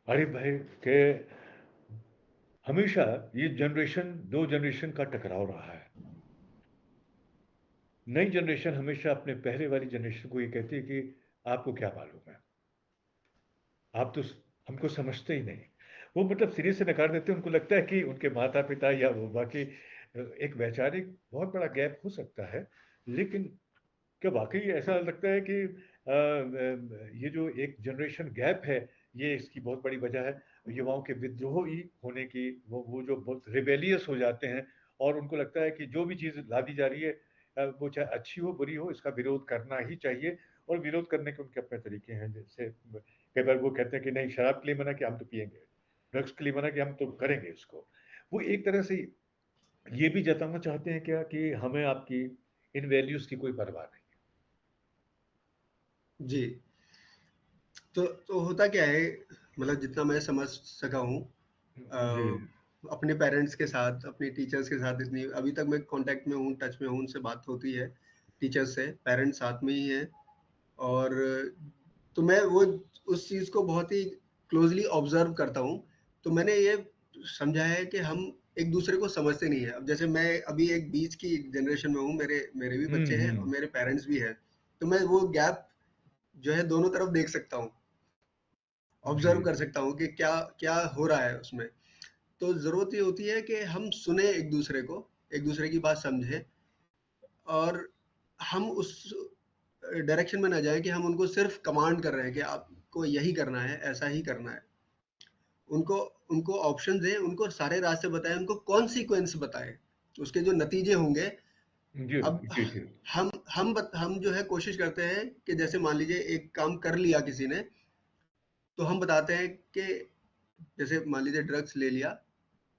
अरे भाई के हमेशा ये जनरेशन, 2 जनरेशन का टकराव रहा है। नई जनरेशन हमेशा अपने पहले वाली जनरेशन को ये कहती है कि आपको क्या मालूम है? आप तो हमको समझते ही नहीं। वो मतलब सिरे से नकार देते हैं, उनको लगता है कि उनके माता-पिता या वो बाकी एक वैचारिक बहुत बड़ा गैप हो सकता है। लेकिन क्या वाक़ई ऐसा लगता है कि ये जो एक जनरेशन गैप है, ये इसकी बहुत बड़ी वजह है युवाओं के विद्रोही होने की, वो जो बहुत रिबेलियस हो जाते हैं और उनको लगता है कि जो भी चीज़ ला दी जा रही है वो चाहे अच्छी हो, बुरी हो, इसका विरोध करना ही चाहिए और विरोध करने के उनके अपने तरीके हैं। जैसे कई बार वो कहते हैं कि नहीं शराब के लिए मना किया, हम तो पिएँगे, ड्रग्स के लिए मना किया, हम तो करेंगे इसको। वो एक तरह से ये भी जताना चाहते हैं क्या कि हमें आपकी इन वैल्यूज़ की कोई परवाह नहीं जी। तो होता क्या है, मतलब जितना मैं समझ सका हूँ, है। जी। अ, अपने पेरेंट्स के साथ, अपने टीचर्स के साथ इतनी अभी तक मैं कॉन्टैक्ट में हूँ, टच में हूँ, उनसे बात होती है, टीचर्स से, पेरेंट्स साथ में ही हैं। और तो मैं वो उस चीज़ को बहुत ही क्लोज़ली ऑब्ज़र्व करता हूँ। तो मैंने ये समझा है कि हम एक-दूसरे को समझते नहीं हैं। अब जैसे मैं अभी एक बीच की जनरेशन में हूँ, मेरे मेरे भी हुँ, बच्चे हैं और हुँ। मेरे पेरेंट्स भी हैं। तो मैं वो गैप जो है दोनों तरफ देख सकता हूँ, जी। ऑब्ज़र्व कर सकता हूँ कि क्या क्या हो रहा है उसमें। तो ज़रूरत ये होती है कि हम सुनें एक-दूसरे को, एक-दूसरे की बात समझें और हम उस डायरेक्शन में ना जाएँ कि हम उनको सिर्फ़ कमांड कर रहे हैं कि आपको यही करना है, ऐसा ही करना है। उनको उनको ऑप्शन दें, उनको सारे रास्ते बताएँ, उनको कॉन्सिक्वेंस बताएँ। उसके जो नतीजे होंगे, जी, अब जी, जी। हम जो है कोशिश करते हैं कि जैसे मान लीजिए एक काम कर लिया किसी ने, तो हम बताते हैं कि जैसे मान लीजिए ड्रग्स ले लिया,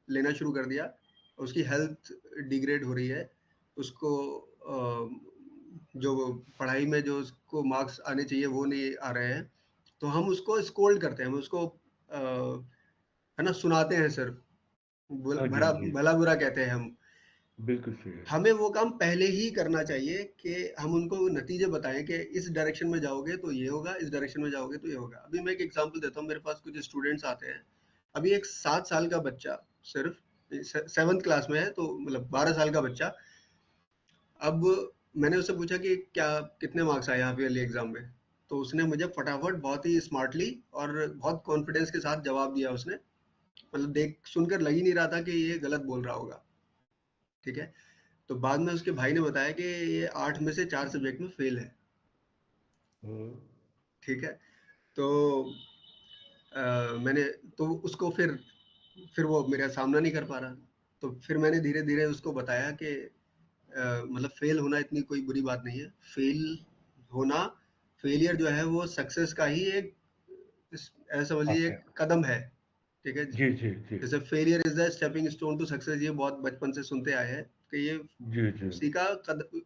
लेना शुरू कर दिया, उसकी हेल्थ डिग्रेड हो रही है, उसको जो पढ़ाई में जो उसको मार्क्स आने चाहिए वो नहीं आ रहे हैं, तो हम उसको स्कोल्ड करते हैं, हम उसको है ना, सुनाते हैं सिर्फ, हाँ जी, भला जी। भला बुरा कहते हैं हम। बिल्कुल सही है। हमें वो काम पहले ही करना चाहिए कि हम उनको नतीजे बताएं कि इस डायरेक्शन में जाओगे तो ये होगा, इस डायरेक्शन में जाओगे तो ये होगा। अभी मैं एक एग्जांपल देता हूँ, मेरे पास कुछ स्टूडेंट्स आते हैं। अभी एक 7 साल का बच्चा, सिर्फ 7th क्लास में है, तो मतलब 12 साल का बच्चा। अब मैंने उससे पूछा कि क्या कितने मार्क्स आए यहाँ पे वाले एग्जाम में, तो उसने मुझे फटाफट बहुत ही स्मार्टली और बहुत कॉन्फिडेंस के साथ जवाब दिया उसने। मतलब देख सुनकर लग ही नहीं रहा था कि ये गलत बोल रहा होगा। ठीक है। तो बाद में उसके भाई ने बताया कि ये 8 में से 4 सब्जेक्ट में फेल है। हुँ। ठीक है। तो मैंने तो उसको फिर वो मेरा सामना नहीं कर पा रहा। तो फिर मैंने धीरे-धीरे उसको बताया कि मतलब फेल होना इतनी कोई बुरी बात नहीं है। फेल होना, फेलियर जो है वो सक्सेस का ही एक ऐसा समझ लीजिए आपने एक कदम है। ठीक है। जी, जी, जी। जैसे failure is the stepping stone to success, ये बहुत बचपन से सुनते आए हैं कि ये जी, जी। उसी का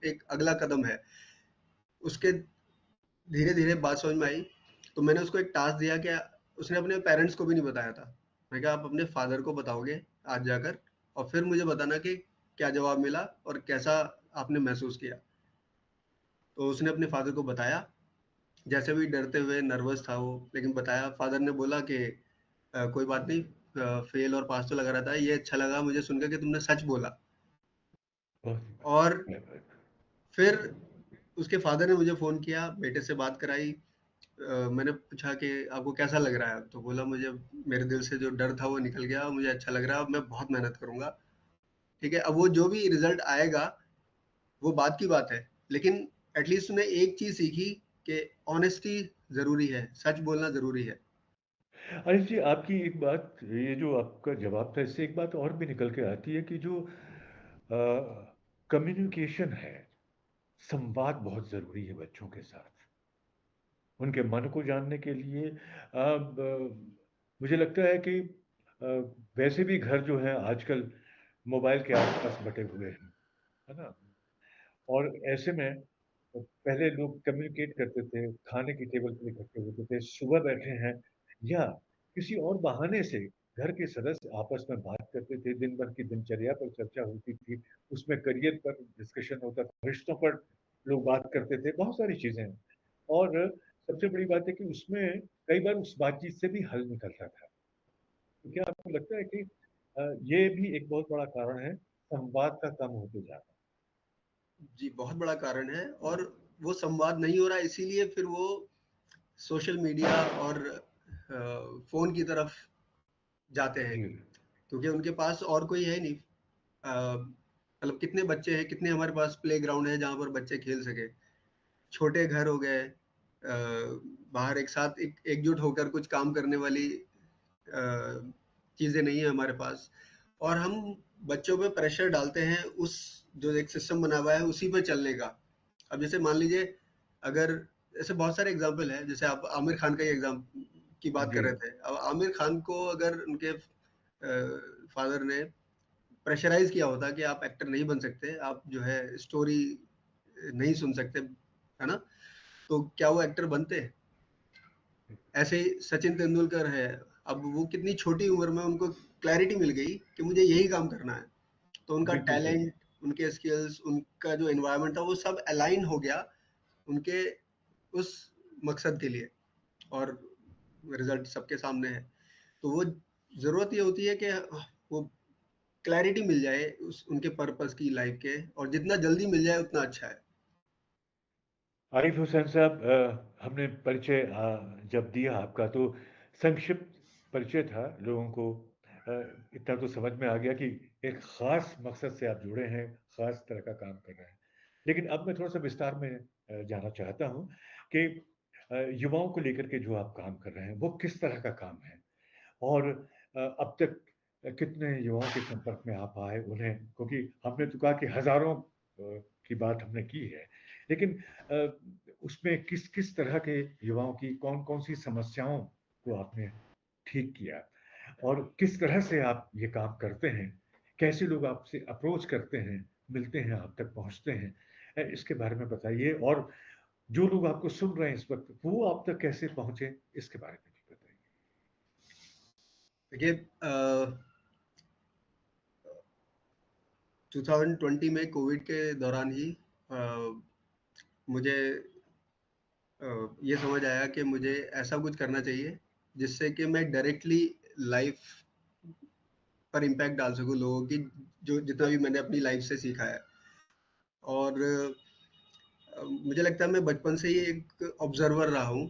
एक अगला कदम है। उसके धीरे-धीरे बात समझ में आई, तो मैंने उसको एक टास्क दिया कि उसने अपने पेरेंट्स को भी नहीं बताया था। मैं कहा आप अपने फादर को बताओगे आज जाकर और फिर मुझे बताना कि क्या जवाब मिला और कैसा आपने महसूस किया। तो उसने अपने फादर को बताया, जैसे भी डरते हुए नर्वस था वो, लेकिन बताया। फादर ने बोला कि कोई बात नहीं, फेल और पास तो लगा रहता है, ये अच्छा लगा मुझे सुनकर कि तुमने सच बोला। बहुत और बढ़िया बात। फिर उसके फादर ने मुझे फ़ोन किया, बेटे से बात कराई। मैंने पूछा कि आपको कैसा लग रहा है अब? तो बोला मुझे मेरे दिल से जो डर था वो निकल गया, मुझे अच्छा लग रहा है, अब मैं बहुत मेहनत करूँगा। ठीक है? अब वो जो भी रिज़ल्ट आएगा, वो बात की बात है। लेकिन एट लीस्ट उसने एक चीज़ सीखी कि ऑनेस्टी ज़रूरी है, सच बोलना ज़रूरी है। अनिल जी, आपकी एक बात, ये जो आपका जवाब था, इससे एक बात और भी निकल के आती है कि जो कम्युनिकेशन है, संवाद बहुत ज़रूरी है बच्चों के साथ। उनके मन को जानने के लिए मुझे लगता है कि अ, वैसे भी घर जो है आजकल मोबाइल के आस-पास बटे हुए हैं, है ना? और ऐसे में पहले लोग कम्युनिकेट करते थे, खाने की टेबल पे इकट्ठे होते थे, सुबह बैठे हैं या किसी और बहाने से घर के सदस्य आपस में बात करते थे, दिन भर की दिनचर्या पर चर्चा होती थी, उसमें करियर पर डिस्कशन होता था, रिश्तों पर लोग बात करते थे, बहुत सारी चीज़ें हैं। और सबसे बड़ी बात है कि उसमें कई बार उस बातचीत से भी हल निकलता था। तो क्या आपको लगता है कि ये भी एक बहुत बड़ा कारण है संवाद का कम होते जा रहा जी, बहुत बड़ा कारण है। और वो संवाद नहीं हो रहा है, इसीलिए फिर वो सोशल मीडिया और फ़ोन की तरफ जाते है? हैं, जी। क्योंकि उनके पास और कोई है नहीं। मतलब कितने बच्चे हैं, कितने हमारे पास प्लेग्राउंड है जहाँ पर बच्चे खेल सके। छोटे घर हो गए, बाहर एक साथ एकजुट होकर कुछ काम करने वाली चीज़ें नहीं है हमारे पास। और हम बच्चों पे प्रेशर डालते हैं उस जो एक सिस्टम बना हुआ है उसी पे चलने का। अब जैसे मान लीजिए, अगर ऐसे बहुत सारे एग्जाम्पल हैं, जैसे आप आमिर खान का ही एग्जाम की बात कर जी। रहे थे। अब आमिर खान को अगर उनके फादर ने प्रेशराइज किया होता कि आप एक्टर नहीं बन सकते, आप जो है स्टोरी नहीं सुन सकते, है ना? तो क्या वो एक्टर बनते? ऐसे ही सचिन तेंदुलकर है। अब वो कितनी छोटी उम्र में उनको क्लैरिटी मिल गई कि मुझे यही काम करना है। तो उनका बिल्कुल सही। टैलेंट, उनके स्किल्स, उनका जो एनवायरनमेंट था वो सब अलाइन हो गया उनके उस मकसद के लिए। और रिजल्ट सबके सामने है। तो वो ज़रूरत ये होती है कि वो क्लैरिटी मिल जाए उस उनके पर्पस की लाइफ के, और जितना जल्दी मिल जाए उतना अच्छा है। आरिफ हुसैन साहब, हमने परिचय जब दिया आपका तो संक्षिप्त परिचय था लोगों को। अ, इतना तो समझ में आ गया कि एक खास मकसद से आप जुड़े हैं, खास तरह का काम कर रहे हैं। लेकिन अब मैं थोड़ा सा विस्तार में जाना चाहता हूँ कि युवाओं को लेकर के जो आप काम कर रहे हैं वो किस तरह का काम है, और अब तक कितने युवाओं के संपर्क में आप आए उन्हें, क्योंकि हमने तो कहा कि हजारों की बात हमने की है, लेकिन उसमें किस किस तरह के युवाओं की कौन कौन सी समस्याओं को आपने ठीक किया, और किस तरह से आप ये काम करते हैं, कैसे लोग आपसे अप्रोच करते हैं, मिलते हैं, आप तक पहुंचते हैं, इसके बारे में बताइए। और जो लोग आपको सुन रहे हैं इस वक्त वो आप तक कैसे पहुंचे, इसके बारे में भी बताइए। देखिए, 2020 में कोविड के दौरान ही मुझे ये समझ आया कि मुझे ऐसा कुछ करना चाहिए जिससे कि मैं डायरेक्टली लाइफ पर इम्पैक्ट डाल सकूँ लोगों की, जो जितना भी मैंने अपनी लाइफ से सीखा है। और मुझे लगता है मैं बचपन से ही एक ऑब्जर्वर रहा हूँ,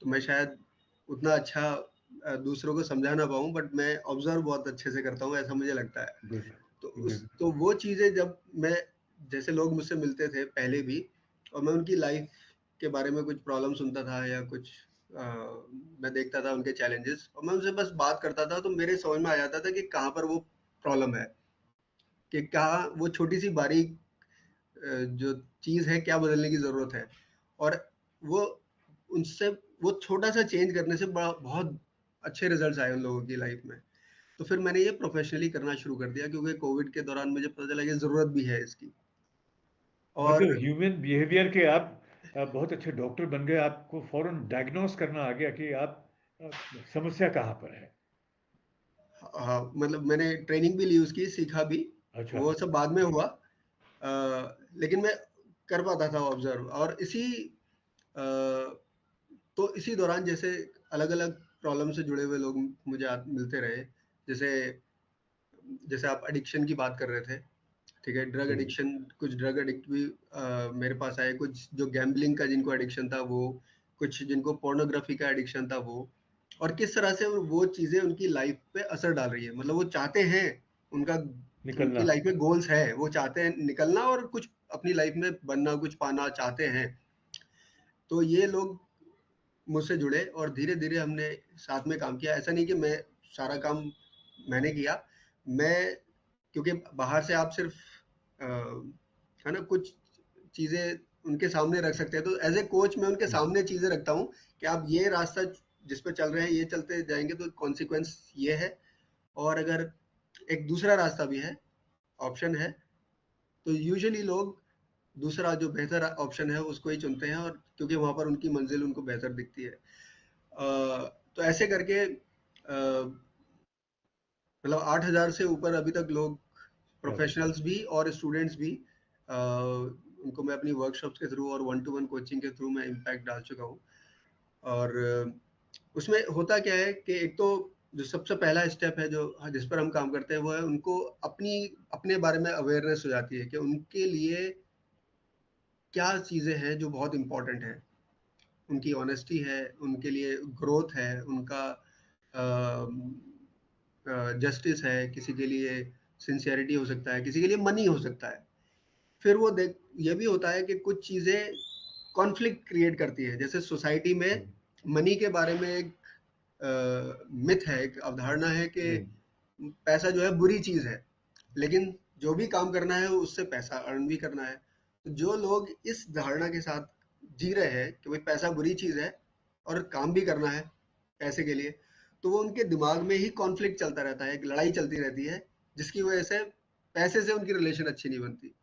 तो मैं शायद उतना अच्छा दूसरों को समझा ना पाऊँ, बट मैं ऑब्जर्व बहुत अच्छे से करता हूँ, ऐसा मुझे लगता है। गुड। गुड। तो वो चीज़ें जब मैं, जैसे लोग मुझसे मिलते थे पहले भी, और मैं उनकी लाइफ के बारे में कुछ प्रॉब्लम सुनता था या कुछ मैं देखता था उनके चैलेंजेस, और मैं उनसे बस बात करता था, तो मेरे समझ में आ जाता था कि कहाँ पर वो प्रॉब्लम है, कि कहाँ वो छोटी सी बारीक जो चीज़ है क्या बदलने की ज़रूरत है। और वो उनसे वो छोटा सा चेंज करने से बड़ा बहुत अच्छे रिजल्ट्स आए उन लोगों की लाइफ में। तो फिर मैंने ये प्रोफेशनली करना शुरू कर दिया, क्योंकि कोविड के दौरान मुझे पता चला कि ज़रूरत भी है इसकी। और मतलब ह्यूमन बिहेवियर के आप बहुत अच्छे डॉक्टर बन गए, आपको फौरन डायग्नोस करना आ गया कि आप अ, समस्या कहाँ पर है। हाँ, मतलब मैंने ट्रेनिंग भी ली उसकी, सीखा भी, अच्छा। वो सब बाद में हुआ। लेकिन मैं कर पाता था ऑब्जर्व। और तो इसी दौरान जैसे अलग-अलग प्रॉब्लम से जुड़े हुए लोग मुझे मिलते रहे। जैसे जैसे आप एडिक्शन की बात कर रहे थे, ठीक है? ड्रग जी। एडिक्शन, कुछ ड्रग एडिक्ट भी मेरे पास आए, कुछ जो गैम्बलिंग का जिनको एडिक्शन था वो, कुछ जिनको पोर्नोग्राफी का एडिक्शन था वो। और किस तरह से वो चीज़ें उनकी लाइफ पे असर डाल रही है। मतलब वो चाहते हैं, उनका उनकी निकलना। लाइफ में गोल्स है, वो चाहते हैं निकलना और कुछ अपनी लाइफ में बनना, कुछ पाना चाहते हैं। तो ये लोग मुझसे जुड़े और धीरे-धीरे हमने साथ में काम किया। ऐसा नहीं कि मैं सारा काम मैंने किया। मैं, क्योंकि बाहर से आप सिर्फ़ है ना, कुछ चीज़ें उनके सामने रख सकते हैं। तो एज़ ए कोच मैं उनके जी। सामने चीज़ें रखता हूँ कि आप ये रास्ता जिस पे चल रहे हैं, ये चलते जाएँगे तो कॉन्सिक्वेंस ये है। और अगर एक दूसरा रास्ता भी है, ऑप्शन है, तो यूजुअली लोग दूसरा जो बेहतर ऑप्शन है उसको ही चुनते हैं, और क्योंकि वहाँ पर उनकी मंज़िल उनको बेहतर दिखती है। तो ऐसे करके मतलब 8,000 से ऊपर अभी तक लोग, क्या बात है। प्रोफेशनल्स भी और स्टूडेंट्स भी, उनको मैं अपनी वर्कशॉप्स के थ्रू और वन टू वन कोचिंग के थ्रू मैं इम्पैक्ट डाल चुका हूँ। और उसमें होता क्या है कि एक तो जो सबसे पहला स्टेप है जो जिस पर हम काम करते हैं वो है उनको अपने बारे में अवेयरनेस हो जाती है कि उनके लिए क्या चीज़ें हैं जो बहुत इम्पोर्टेंट है। उनकी ऑनेस्टी है, उनके लिए ग्रोथ है, उनका जस्टिस है, किसी के लिए सिंसियरिटी हो सकता है, किसी के लिए मनी हो सकता है। फिर वो देख ये भी होता है कि कुछ चीज़ें कॉन्फ्लिक्ट क्रिएट करती है। जैसे सोसाइटी में जी मनी के बारे में एक मिथ है, एक अवधारणा है कि जी पैसा जो है बुरी चीज़ है, लेकिन जो भी काम करना है उससे पैसा अर्न भी करना है। तो जो लोग इस धारणा के साथ जी रहे हैं कि भाई पैसा बुरी चीज़ है और काम भी करना है पैसे के लिए, तो वो उनके दिमाग में ही कॉन्फ्लिक्ट चलता रहता है, एक लड़ाई चलती रहती है, जिसकी वजह से पैसे से उनकी रिलेशन अच्छी नहीं बनती।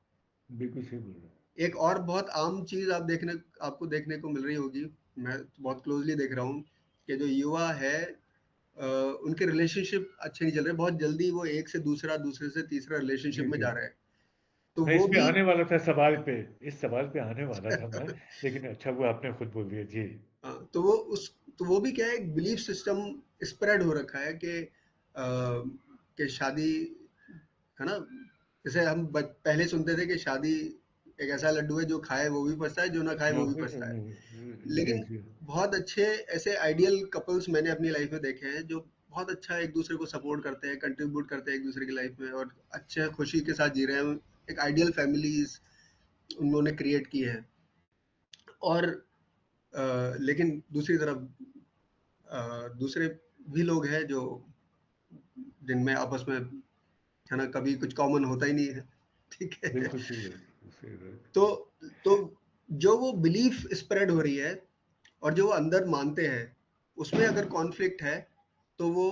बिल्कुल सही बोल रहे एक और बहुत आम चीज़ आपको देखने को मिल रही होगी, मैं तो बहुत क्लोज़ली देख रहा हूँ कि जो युवा है उनके रिलेशनशिप अच्छे नहीं चल रहे, बहुत जल्दी वो एक से दूसरा, दूसरे से तीसरा रिलेशनशिप जी में जी। जा रहे हैं। तो मैं वो इस पे भी आने वाला था सवाल पे, इस सवाल पे आने वाला था मैं, लेकिन अच्छा हुआ आपने खुद बोल दिया जी। तो वो भी क्या है, एक बिलीफ सिस्टम स्प्रेड हो रखा है कि शादी है ना, जैसे हम पहले सुनते थे कि शादी एक ऐसा लड्डू है जो खाए वो भी पछता है, जो ना खाए वो भी पछता है। जी लेकिन जी बहुत अच्छे ऐसे आइडियल कपल्स मैंने अपनी लाइफ में देखे हैं जो बहुत अच्छा एक दूसरे को सपोर्ट करते हैं, कंट्रीब्यूट करते हैं एक दूसरे की लाइफ में और अच्छे खुशी के साथ जी रहे हैं। एक आइडियल फैमिलीज उन्होंने क्रिएट की है। और लेकिन दूसरी तरफ दूसरे भी लोग हैं जो जिनमें आपस में है ना कभी कुछ कॉमन होता ही नहीं है। ठीक है। बिल्कुल सही बात सही बात। तो तो जो वो बिलीफ स्प्रेड हो रही है और जो वो अंदर मानते हैं उसमें अगर कॉन्फ्लिक्ट है तो वो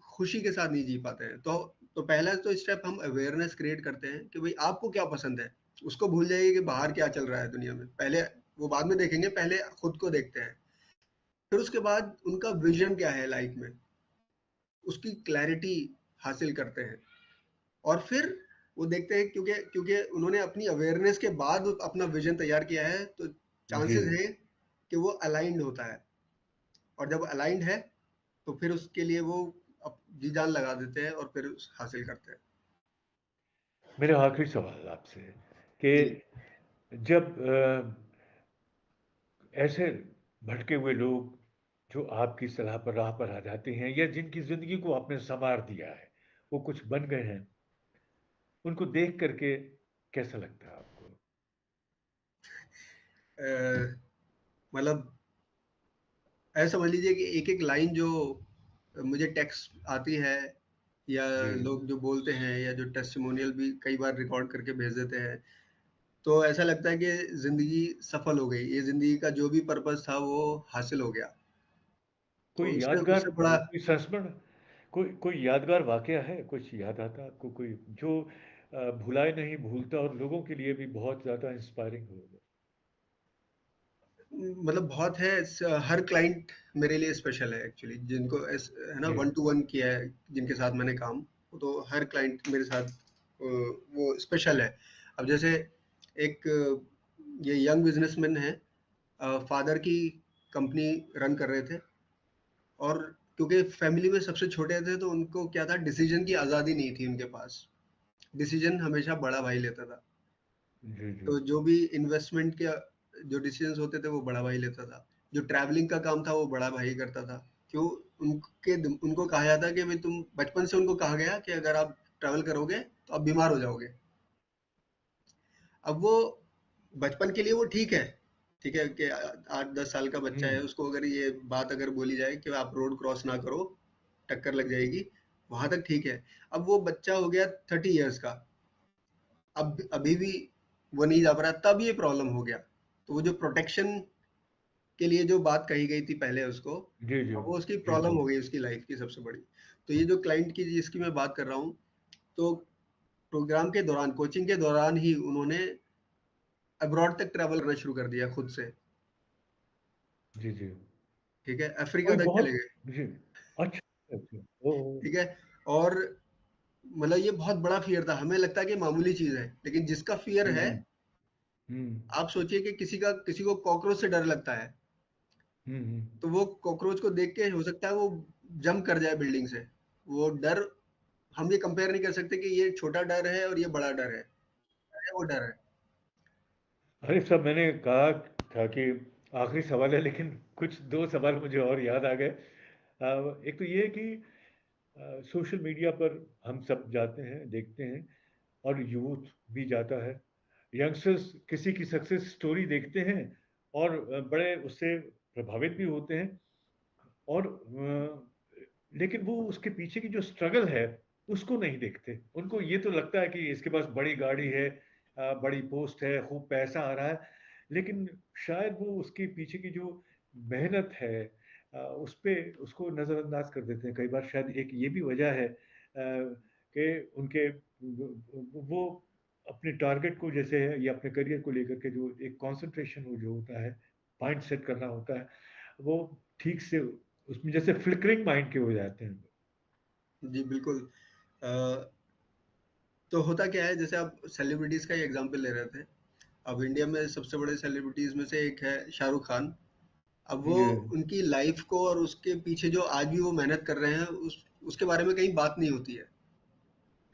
खुशी के साथ नहीं जी पाते हैं। तो पहला तो स्टेप हम अवेयरनेस क्रिएट करते हैं कि भाई आपको क्या पसंद है। उसको भूल जाइए कि बाहर क्या चल रहा है दुनिया में, पहले वो बाद में देखेंगे, पहले खुद को देखते हैं। फिर उसके बाद उनका विजन क्या है लाइफ में, उसकी क्लैरिटी हासिल करते हैं। और फिर वो देखते हैं, क्योंकि क्योंकि उन्होंने अपनी अवेयरनेस के बाद अपना विजन तैयार किया है, तो जी चांसेस हैं कि वो अलाइंड होता है। और जब अलाइंड है तो फिर उसके लिए वो जी जान लगा देते हैं और फिर हासिल करते हैं। मेरा आखिरी सवाल आपसे कि जी। जब ऐसे भटके हुए लोग जो आपकी सलाह पर राह पर आ जाते हैं या जिनकी जिंदगी को आपने संवार दिया है, वो कुछ बन गए हैं, उनको देख करके कैसा लगता है आपको? अ, मतलब ऐसा समझ लीजिए कि एक एक लाइन जो मुझे टेक्स्ट आती है या जी लोग जो बोलते हैं या जो टेस्टिमोनियल भी कई बार रिकॉर्ड करके भेज देते हैं, तो ऐसा लगता है कि ज़िंदगी सफल हो गई, ये ज़िंदगी का जो भी पर्पस था वो हासिल हो गया। तो कोई उससे यादगार उससे बड़ा कोई संस्मरण, कोई कोई यादगार वाकया है, कुछ याद आता है आपको कोई जो भुलाए नहीं भूलता और लोगों के लिए भी बहुत ज्यादा इंस्पायरिंग हो? मतलब बहुत है। हर क्लाइंट मेरे लिए स्पेशल है एक्चुअली, जिनको है ना जी वन टू वन किया है, जिनके साथ मैंने काम, तो हर क्लाइंट मेरे साथ वो स्पेशल है। अब जैसे एक ये यंग बिजनेसमैन है, फादर की कंपनी रन कर रहे थे, और क्योंकि फैमिली में सबसे छोटे थे तो उनको क्या था, डिसीजन की आज़ादी नहीं थी उनके पास। डिसीजन हमेशा बड़ा भाई लेता था। जी जी तो जो भी इन्वेस्टमेंट के जो डिसीजंस होते थे वो बड़ा भाई लेता था। जो ट्रैवलिंग का काम था वो बड़ा भाई करता था। क्यों? उनको कहा जाता कि भाई तुम बचपन से उनको कहा गया कि अगर आप ट्रैवल करोगे तो आप बीमार हो जाओगे। अब वो बचपन के लिए वो ठीक है कि 8-10 साल का बच्चा है, हम्म। उसको अगर ये बात अगर बोली जाए कि आप रोड क्रॉस ना करो, टक्कर लग जाएगी, वहां तक ठीक है। अब वो बच्चा हो गया 30 ईयर्स का, अब अभी भी वो नहीं जा पा रहा, तब ये प्रॉब्लम हो गया। तो वो जो प्रोटेक्शन के लिए जो बात कही गई थी पहले उसको, जी जी अब वो उसकी जी प्रॉब्लम जी हो गई उसकी लाइफ की सबसे बड़ी। तो ये जो क्लाइंट की जिसकी मैं बात कर रहा हूँ, तो प्रोग्राम के दौरान, कोचिंग के दौरान ही उन्होंने अब्रॉड तक ट्रैवल करना शुरू कर दिया खुद से। जी जी। ठीक है, अफ्रीका कोई तक चले बहुत गए। जी। अच्छा अच्छा ओ ओ, ठीक है। और मतलब ये बहुत बड़ा फियर था, हमें लगता है कि मामूली चीज है, लेकिन जिसका फियर है, हम्म हम्म आप सोचिए कि किसी को कॉकरोच से डर लगता है, तो वो कॉकरोच को देख के हो सकता है वो जंप कर जाए बिल्डिंग से। वो डर हम ये कंपेयर नहीं कर सकते कि ये छोटा डर है और ये बड़ा डर है वो डर है। अरे साहब, मैंने कहा था कि आखिरी सवाल है, लेकिन कुछ दो सवाल मुझे और याद आ गए। एक तो ये कि सोशल मीडिया पर हम सब जाते हैं, देखते हैं, और यूथ भी जाता है। यंगस्टर्स किसी की सक्सेस स्टोरी देखते हैं और बड़े उससे प्रभावित भी होते हैं, और लेकिन वो उसके पीछे की जो स्ट्रगल है उसको नहीं देखते। उनको ये तो लगता है कि इसके पास बड़ी गाड़ी है, बड़ी पोस्ट है, खूब पैसा आ रहा है, लेकिन शायद वो उसके पीछे की जो मेहनत है उस पे उसको नज़रअंदाज कर देते हैं। कई बार शायद एक ये भी वजह है कि उनके वो अपने टारगेट को जैसे है या अपने करियर को लेकर के जो एक कंसंट्रेशन वो जो होता है, माइंड सेट करना होता है, वो ठीक से उसमें जैसे फ्लिकरिंग माइंड के हो जाते हैं। जी, बिल्कुल। अ, तो होता क्या है, जैसे आप सेलिब्रिटीज़ का ही एग्ज़ाम्पल ले रहे थे। अब इंडिया में सबसे बड़े सेलिब्रिटीज़ में से एक है शाहरुख खान। अब वो जी, उनकी लाइफ़ को और उसके पीछे जो आज भी वो मेहनत कर रहे हैं, उसके बारे में कहीं बात नहीं होती है।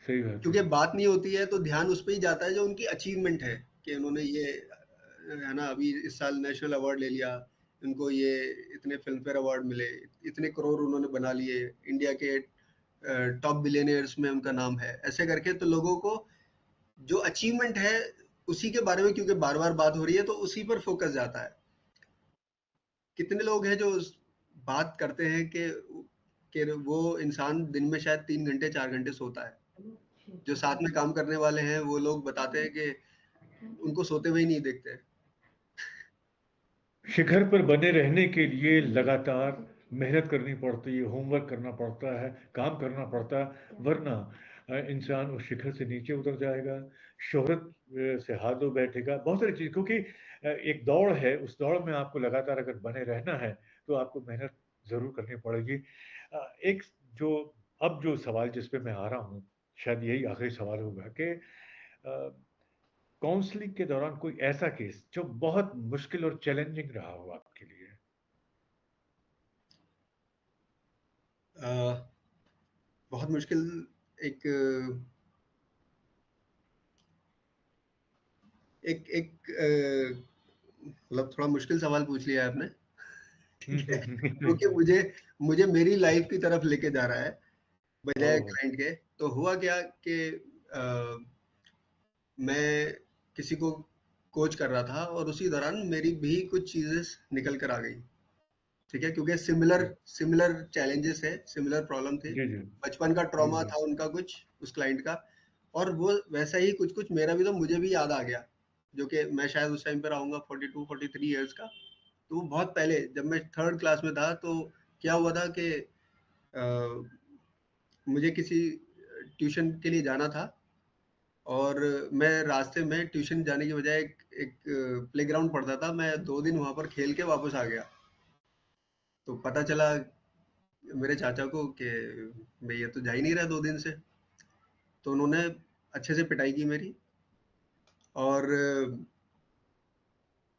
सही बात है। क्योंकि बात नहीं होती है तो ध्यान उस पे ही जाता है जो उनकी अचीवमेंट है, कि उन्होंने ये है ना, अभी इस साल नेशनल अवार्ड ले लिया, उनको ये इतने फिल्म फेयर अवार्ड मिले, इतने करोड़ उन्होंने बना लिए, इंडिया के टॉप बिलियनियर्स में उनका नाम है, ऐसे करके तो लोगों को जो अचीवमेंट है उसी के बारे में, क्योंकि बार बार बात हो रही है तो उसी पर फोकस जाता है। कितने लोग हैं जो बात करते हैं कि वो इंसान दिन में शायद 3 घंटे 4 घंटे सोता है। जो साथ में काम करने वाले हैं वो लोग बताते हैं कि उनको सोते हुए ही नहीं देखते। शिखर पर बने रहने के लिए लगातार मेहनत करनी पड़ती है, होमवर्क करना पड़ता है, काम करना पड़ता है, वरना इंसान उस शिखर से नीचे उतर जाएगा, शोहरत से हाथ धो बैठेगा, बहुत सारी चीज़। क्योंकि एक दौड़ है, उस दौड़ में आपको लगातार अगर बने रहना है तो आपको मेहनत ज़रूर करनी पड़ेगी। एक जो अब जो सवाल जिस पे मैं आ रहा हूँ, शायद यही आखिरी सवाल होगा कि काउंसलिंग के दौरान कोई ऐसा केस जो बहुत मुश्किल और चैलेंजिंग रहा हो आपके लिए। अ, बहुत मुश्किल एक एक एक मतलब थोड़ा मुश्किल सवाल पूछ लिया है आपने। ठीक है, क्योंकि मुझे मुझे मेरी लाइफ की तरफ लेके जा रहा है बजाय ओह! क्लाइंट के। तो हुआ क्या कि अ, मैं किसी को कोच कर रहा था और उसी दौरान मेरी भी कुछ चीजें निकल कर आ गई। ठीक है, क्योंकि सिमिलर जी, सिमिलर चैलेंजेस है, सिमिलर प्रॉब्लम थी। जी, जी, बचपन का जी, ट्रॉमा जी, था उनका कुछ, उस क्लाइंट का, और वो वैसा ही कुछ-कुछ मेरा भी, तो मुझे भी याद आ गया, जो कि मैं शायद उस टाइम पे रहूँगा 42-43 इयर्स का। तो वो बहुत पहले जब मैं 3rd क्लास में था, तो क्या हुआ था कि मुझे किसी ट्यूशन के लिए जाना था, और मैं रास्ते में ट्यूशन जाने की बजाय एक प्लेग्राउंड पड़ता था, मैं 2 दिन वहाँ पर खेल के वापस आ गया। तो पता चला मेरे चाचा को कि मैं ये तो जा ही नहीं रहा 2 दिन से। तो उन्होंने अच्छे से पिटाई की मेरी, और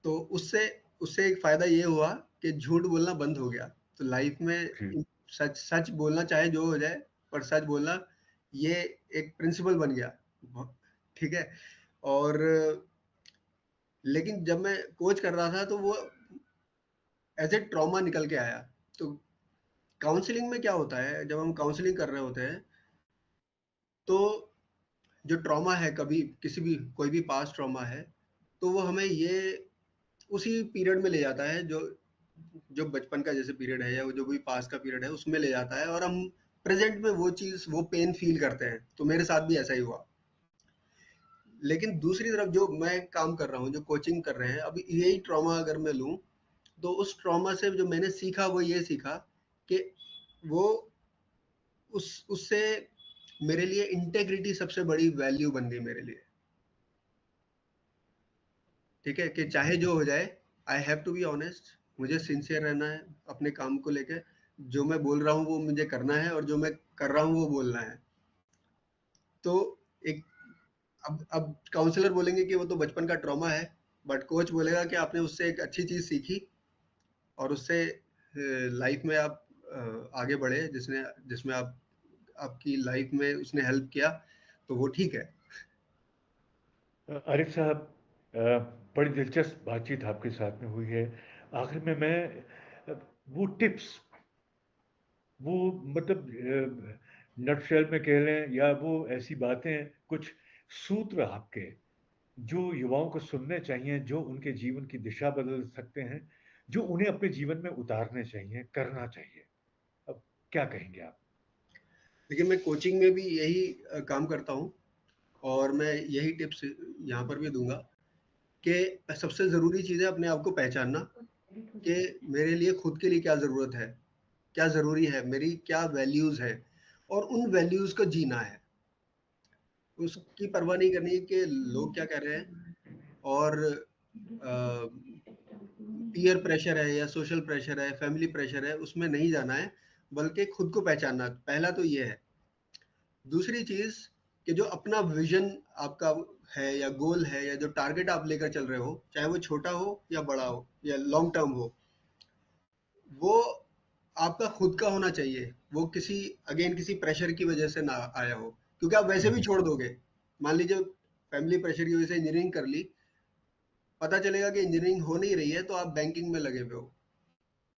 तो उससे उससे एक फ़ायदा ये हुआ कि झूठ बोलना बंद हो गया। तो लाइफ़ में जी। सच सच बोलना, चाहे जो हो जाए, पर सच बोलना ये एक प्रिंसिपल बन गया। ब ठीक है? और लेकिन जब मैं कोच कर रहा था तो वो एज़ ए ट्रॉमा निकल के आया। तो काउंसलिंग में क्या होता है, जब हम काउंसलिंग कर रहे होते हैं, तो जो ट्रॉमा है, कभी किसी भी कोई भी पास्ट ट्रॉमा है, तो वो हमें ये उसी पीरियड में ले जाता है, जो जो बचपन का जैसे पीरियड है या वो जो भी पास्ट का पीरियड है उसमें ले जाता है, और हम प्रेजेंट में वो चीज़, वो पेन फील करते हैं। तो मेरे साथ भी ऐसा ही हुआ। लेकिन दूसरी तरफ जो मैं काम कर रहा हूँ, जो कोचिंग कर रहे हैं, अब यही ट्रॉमा अगर मैं लूँ, तो उस ट्रॉमा से जो मैंने सीखा वो ये सीखा कि वो उस उससे मेरे लिए इंटेग्रिटी सबसे बड़ी वैल्यू बन गई मेरे लिए। ठीक है, कि चाहे जो हो जाए, I have to be honest, मुझे सिंसियर रहना है अपने काम को लेके। जो मैं बोल रहा हूँ वो मुझे करना है, और जो मैं कर रहा हूँ वो बोलना है। तो एक अब काउंसलर बोलेंगे कि वो तो बचपन का ट्रॉमा है, बट कोच बोलेगा कि आपने उससे एक अच्छी चीज़ सीखी, और उससे लाइफ में आप आगे बढ़े, जिसने जिसमें आप आपकी लाइफ में उसने हेल्प किया, तो वो ठीक है। आरिफ साहब, बड़ी दिलचस्प बातचीत आपके साथ में हुई है। आखिर में मैं वो टिप्स, वो मतलब नटशेल में कह लें, या वो ऐसी बातें, कुछ सूत्र आपके जो युवाओं को सुनने चाहिए, जो उनके जीवन की दिशा बदल सकते हैं, जो उन्हें अपने जीवन में उतारने चाहिए, करना चाहिए, अब क्या कहेंगे आप? देखिए, मैं कोचिंग में भी यही काम करता हूँ, और मैं यही टिप्स यहाँ पर भी दूँगा कि सबसे ज़रूरी चीज़ है अपने आप को पहचानना, कि मेरे लिए खुद के लिए क्या ज़रूरत है, क्या ज़रूरी है, मेरी क्या वैल्यूज़ है, और उन वैल्यूज़ को जीना है। उसकी परवाह नहीं करनी है कि लोग क्या कह रहे हैं, और अ, पीयर प्रेशर है या सोशल प्रेशर है, फैमिली प्रेशर है, उसमें नहीं जाना है, बल्कि खुद को पहचानना। पहला तो ये है। दूसरी चीज़, कि जो अपना विज़न आपका है या गोल है या जो टारगेट आप लेकर चल रहे हो, चाहे वो छोटा हो या बड़ा हो या लॉन्ग टर्म हो, वो आपका खुद का होना चाहिए। वो किसी अगेन किसी प्रेशर की वजह से ना आया हो, क्योंकि आप वैसे भी हम्म। छोड़ दोगे। मान लीजिए फैमिली प्रेशर की वजह से इंजीनियरिंग कर ली, पता चलेगा कि इंजीनियरिंग हो नहीं रही है, तो आप बैंकिंग में लगे हुए हो,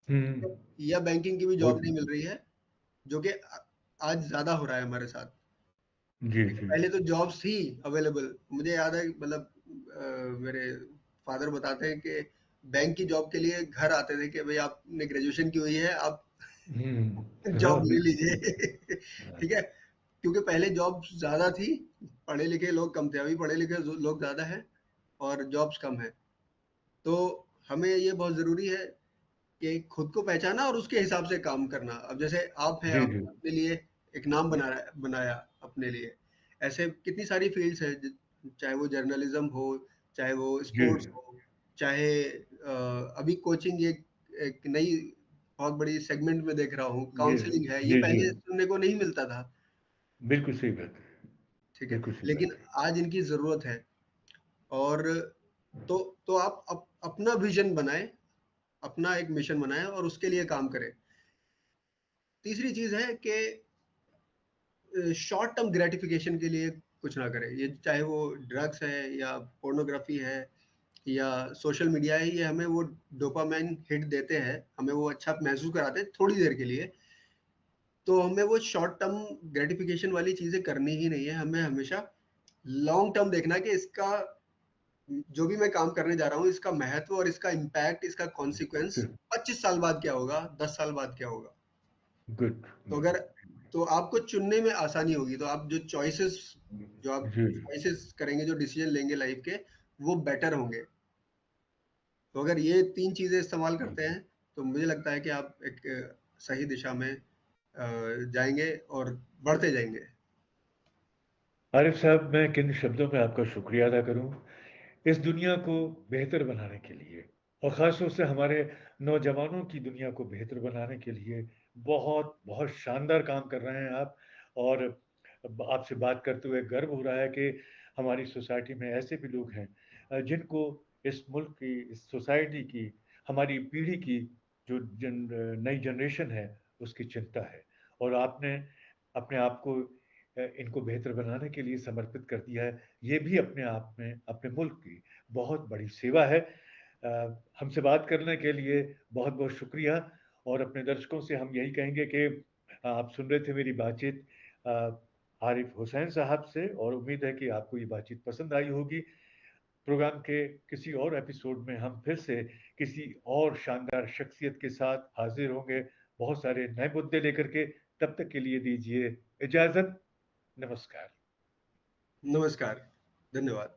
हम्म। या बैंकिंग की भी वो, जॉब नहीं मिल रही है, जो कि आज ज़्यादा हो रहा है हमारे साथ। जी ठीक है, जी। पहले तो जॉब्स थी अवेलेबल। मुझे याद है, मतलब मेरे फादर बताते हैं कि बैंक की जॉब के लिए घर आते थे कि भाई आपने ग्रेजुएशन की हुई है, आप हाँ, जॉब ले बिल्कुल। लीजिए। हाँ, ठीक है, क्योंकि पहले जॉब ज़्यादा थी, पढ़े लिखे लोग कम थे, अभी पढ़े लिखे लोग ज़्यादा हैं और जॉब्स कम है। तो हमें ये बहुत ज़रूरी है कि खुद को पहचाना और उसके हिसाब से काम करना। अब जैसे आप हैं, जी जी। आपने अपने लिए एक नाम बनाया अपने लिए। ऐसे कितनी सारी फ़ील्ड्स हैं, चाहे वो जर्नलिज़्म हो, चाहे वो जी स्पोर्ट्स हो, चाहे अभी कोचिंग एक एक नई बहुत बड़ी सेगमेंट में देख रहा हूँ, जी काउंसलिंग है, ये जी जी। पहले सुनने को नहीं मिलता था। बिल्कुल सही बात है। ठीक है, बिल्कुल सही लेकिन बात है। आज इनकी ज़रूरत है। और तो आप अपना विज़न बनाएँ, अपना एक मिशन बनाएँ और उसके लिए काम करें। तीसरी चीज़ है कि शॉर्ट टर्म ग्रेटिफिकेशन के लिए कुछ ना करें। ये चाहे वो ड्रग्स है या पोर्नोग्राफी है या सोशल मीडिया है, ये हमें वो डोपामाइन हिट देते हैं, हमें वो अच्छा महसूस कराते हैं थोड़ी देर के लिए। तो हमें वो शॉर्ट टर्म ग्रेटिफिकेशन वाली चीज़ें करनी ही नहीं है। हमें हमेशा लॉन्ग टर्म देखना है कि इसका, जो भी मैं काम करने जा रहा हूँ, इसका महत्व और इसका इम्पैक्ट, इसका कॉन्सिक्वेंस 25 साल बाद क्या होगा, 10 साल बाद क्या होगा। गुड। तो अगर तो आपको चुनने में आसानी होगी, तो आप जो आप जी। चॉइसेस करेंगे, जो डिसीजन लेंगे लाइफ के, वो बेटर होंगे। तो अगर ये 3 चीज़ें इस्तेमाल करते हैं, तो मुझे लगता है कि आप एक सही दिशा में जाएँगे और बढ़ते जाएँगे। आरिफ साहब, मैं किन शब्दों में आपका शुक्रिया अदा करूं, इस दुनिया को बेहतर बनाने के लिए, और ख़ास तौर से हमारे नौजवानों की दुनिया को बेहतर बनाने के लिए बहुत बहुत शानदार काम कर रहे हैं आप। और आपसे बात करते हुए गर्व हो रहा है कि हमारी सोसाइटी में ऐसे भी लोग हैं जिनको इस मुल्क की, इस सोसाइटी की, हमारी पीढ़ी की जो नई जनरेशन है, उसकी चिंता है। और आपने अपने आप को इनको बेहतर बनाने के लिए समर्पित कर दिया है। ये भी अपने आप में अपने मुल्क की बहुत बड़ी सेवा है। हमसे बात करने के लिए बहुत बहुत शुक्रिया। और अपने दर्शकों से हम यही कहेंगे कि आप सुन रहे थे मेरी बातचीत अ, आरिफ हुसैन साहब से, और उम्मीद है कि आपको ये बातचीत पसंद आई होगी। प्रोग्राम के किसी और एपिसोड में हम फिर से किसी और शानदार शख्सियत के साथ हाजिर होंगे, बहुत सारे नए मुद्दे लेकर के। तब तक के लिए दीजिए इजाजत। नमस्कार। नमस्कार, धन्यवाद।